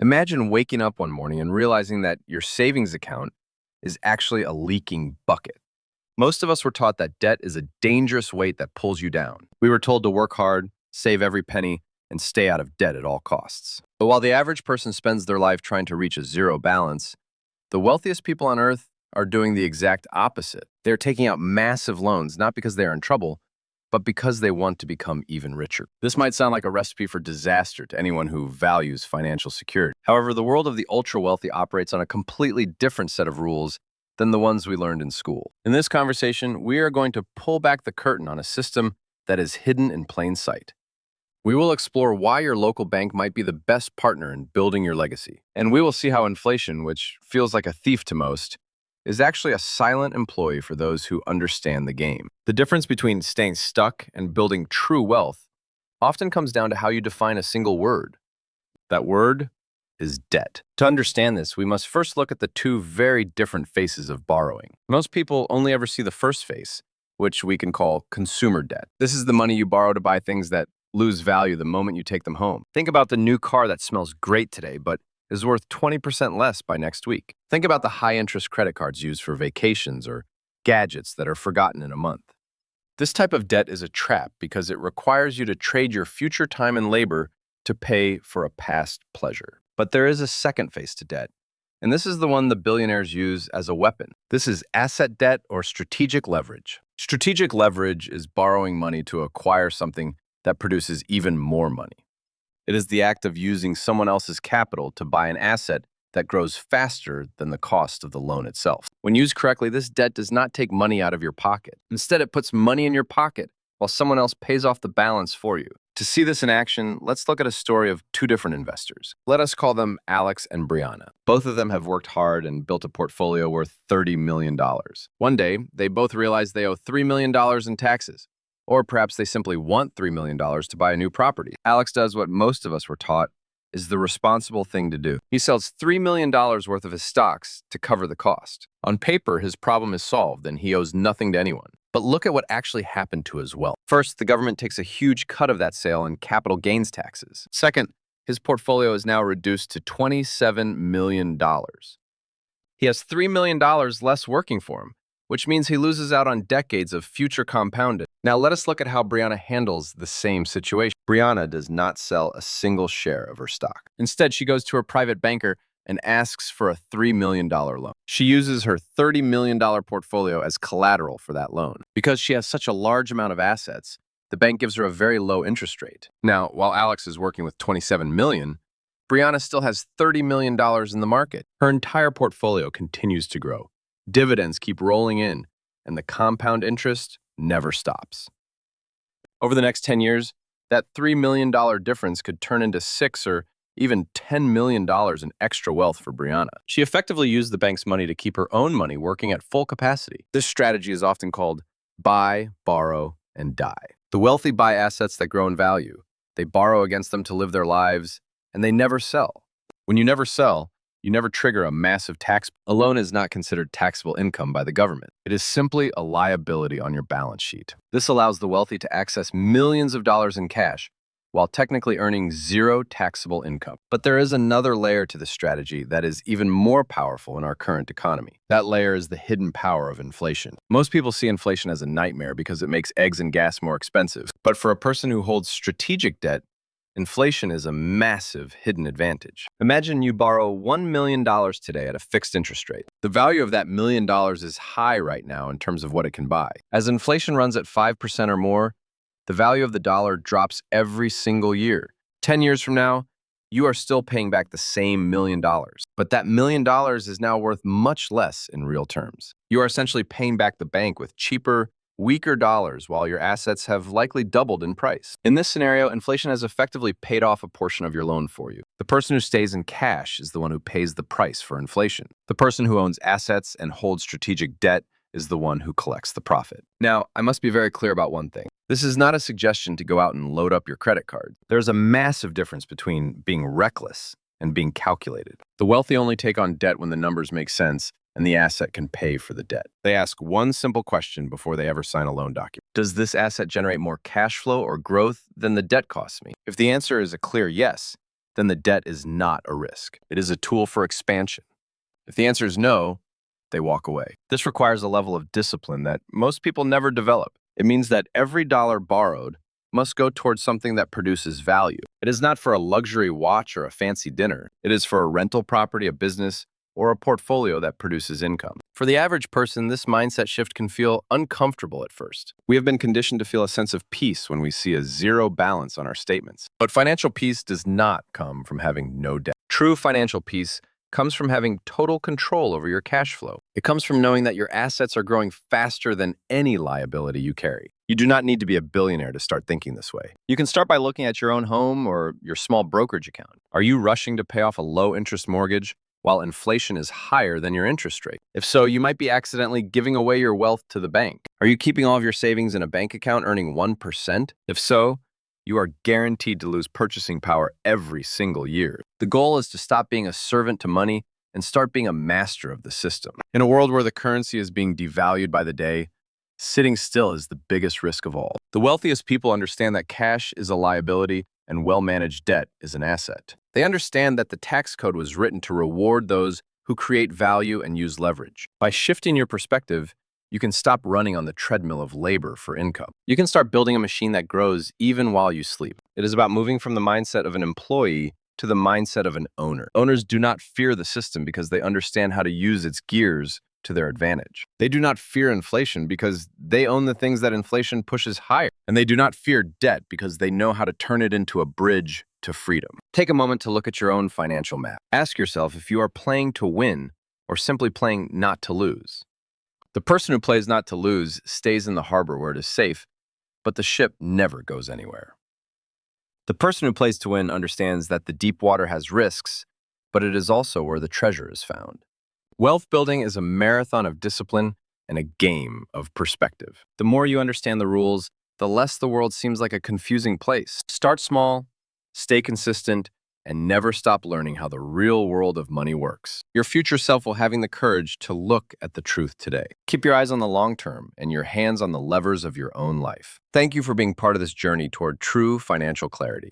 Imagine waking up one morning and realizing that your savings account is actually a leaking bucket. Most of us were taught that debt is a dangerous weight that pulls you down. We were told to work hard, save every penny, and stay out of debt at all costs. But while the average person spends their life trying to reach a zero balance, the wealthiest people on earth are doing the exact opposite. They're taking out massive loans, not because they are in trouble, but because they want to become even richer. This might sound like a recipe for disaster to anyone who values financial security. However, the world of the ultra-wealthy operates on a completely different set of rules than the ones we learned in school. In this conversation, we are going to pull back the curtain on a system that is hidden in plain sight. We will explore why your local bank might be the best partner in building your legacy. And we will see how inflation, which feels like a thief to most, is actually a silent employee for those who understand the game. The difference between staying stuck and building true wealth often comes down to how you define a single word. That word is debt. To understand this, we must first look at the two very different faces of borrowing. Most people only ever see the first face, which we can call consumer debt. This is the money you borrow to buy things that lose value the moment you take them home. Think about the new car that smells great today, but is worth 20% less by next week. Think about the high-interest credit cards used for vacations or gadgets that are forgotten in a month. This type of debt is a trap because it requires you to trade your future time and labor to pay for a past pleasure. But there is a second face to debt, and this is the one the billionaires use as a weapon. This is asset debt or strategic leverage. Strategic leverage is borrowing money to acquire something that produces even more money. It is the act of using someone else's capital to buy an asset that grows faster than the cost of the loan itself. When used correctly, this debt does not take money out of your pocket. Instead, it puts money in your pocket while someone else pays off the balance for you. To see this in action, let's look at a story of two different investors. Let us call them Alex and Briana. Both of them have worked hard and built a portfolio worth $30 million. One day, they both realize they owe $3 million in taxes. Or perhaps they simply want $3 million to buy a new property. Alex does what most of us were taught is the responsible thing to do. He sells $3 million worth of his stocks to cover the cost. On paper, his problem is solved and he owes nothing to anyone. But look at what actually happened to his wealth. First, the government takes a huge cut of that sale in capital gains taxes. Second, his portfolio is now reduced to $27 million. He has $3 million less working for him, which means he loses out on decades of future compounding. Now let us look at how Briana handles the same situation. Briana does not sell a single share of her stock. Instead, she goes to her private banker and asks for a $3 million loan. She uses her $30 million portfolio as collateral for that loan. Because she has such a large amount of assets, the bank gives her a very low interest rate. Now, while Alex is working with $27 million, Briana still has $30 million in the market. Her entire portfolio continues to grow. Dividends keep rolling in, and the compound interest never stops. Over the next 10 years, that $3 million difference could turn into $6 or even $10 million in extra wealth for Briana. She effectively used the bank's money to keep her own money working at full capacity. This strategy is often called buy, borrow, and die. The wealthy buy assets that grow in value. They borrow against them to live their lives, and they never sell. When you never sell, you never trigger a massive tax. A loan is not considered taxable income by the government. It is simply a liability on your balance sheet. This allows the wealthy to access millions of dollars in cash while technically earning zero taxable income. But there is another layer to this strategy that is even more powerful in our current economy. That layer is the hidden power of inflation. Most people see inflation as a nightmare because it makes eggs and gas more expensive. But for a person who holds strategic debt, inflation is a massive hidden advantage. Imagine you borrow $1 million today at a fixed interest rate. The value of that $1 million is high right now in terms of what it can buy. As inflation runs at 5% or more, the value of the dollar drops every single year. 10 years from now, you are still paying back the same $1 million. But that $1 million is now worth much less in real terms. You are essentially paying back the bank with cheaper, weaker dollars while your assets have likely doubled in price. In this scenario, inflation has effectively paid off a portion of your loan for you. The person who stays in cash is the one who pays the price for inflation. The person who owns assets and holds strategic debt is the one who collects the profit. Now, I must be very clear about one thing. This is not a suggestion to go out and load up your credit card. There's a massive difference between being reckless and being calculated. The wealthy only take on debt when the numbers make sense and the asset can pay for the debt. They ask one simple question before they ever sign a loan document. Does this asset generate more cash flow or growth than the debt costs me? If the answer is a clear yes, then the debt is not a risk. It is a tool for expansion. If the answer is no, they walk away. This requires a level of discipline that most people never develop. It means that every dollar borrowed must go towards something that produces value. It is not for a luxury watch or a fancy dinner. It is for a rental property, a business, or a portfolio that produces income. For the average person, this mindset shift can feel uncomfortable at first. We have been conditioned to feel a sense of peace when we see a zero balance on our statements. But financial peace does not come from having no debt. True financial peace comes from having total control over your cash flow. It comes from knowing that your assets are growing faster than any liability you carry. You do not need to be a billionaire to start thinking this way. You can start by looking at your own home or your small brokerage account. Are you rushing to pay off a low-interest mortgage while inflation is higher than your interest rate? If so, you might be accidentally giving away your wealth to the bank. Are you keeping all of your savings in a bank account earning 1%? If so, you are guaranteed to lose purchasing power every single year. The goal is to stop being a servant to money and start being a master of the system. In a world where the currency is being devalued by the day, sitting still is the biggest risk of all. The wealthiest people understand that cash is a liability and well-managed debt is an asset. They understand that the tax code was written to reward those who create value and use leverage. By shifting your perspective, you can stop running on the treadmill of labor for income. You can start building a machine that grows even while you sleep. It is about moving from the mindset of an employee to the mindset of an owner. Owners do not fear the system because they understand how to use its gears to their advantage. They do not fear inflation because they own the things that inflation pushes higher. And they do not fear debt because they know how to turn it into a bridge to freedom. Take a moment to look at your own financial map. Ask yourself if you are playing to win or simply playing not to lose. The person who plays not to lose stays in the harbor where it is safe, but the ship never goes anywhere. The person who plays to win understands that the deep water has risks, but it is also where the treasure is found. Wealth building is a marathon of discipline and a game of perspective. The more you understand the rules, the less the world seems like a confusing place. Start small, stay consistent, and never stop learning how the real world of money works. Your future self will having the courage to look at the truth today. Keep your eyes on the long term and your hands on the levers of your own life. Thank you for being part of this journey toward true financial clarity.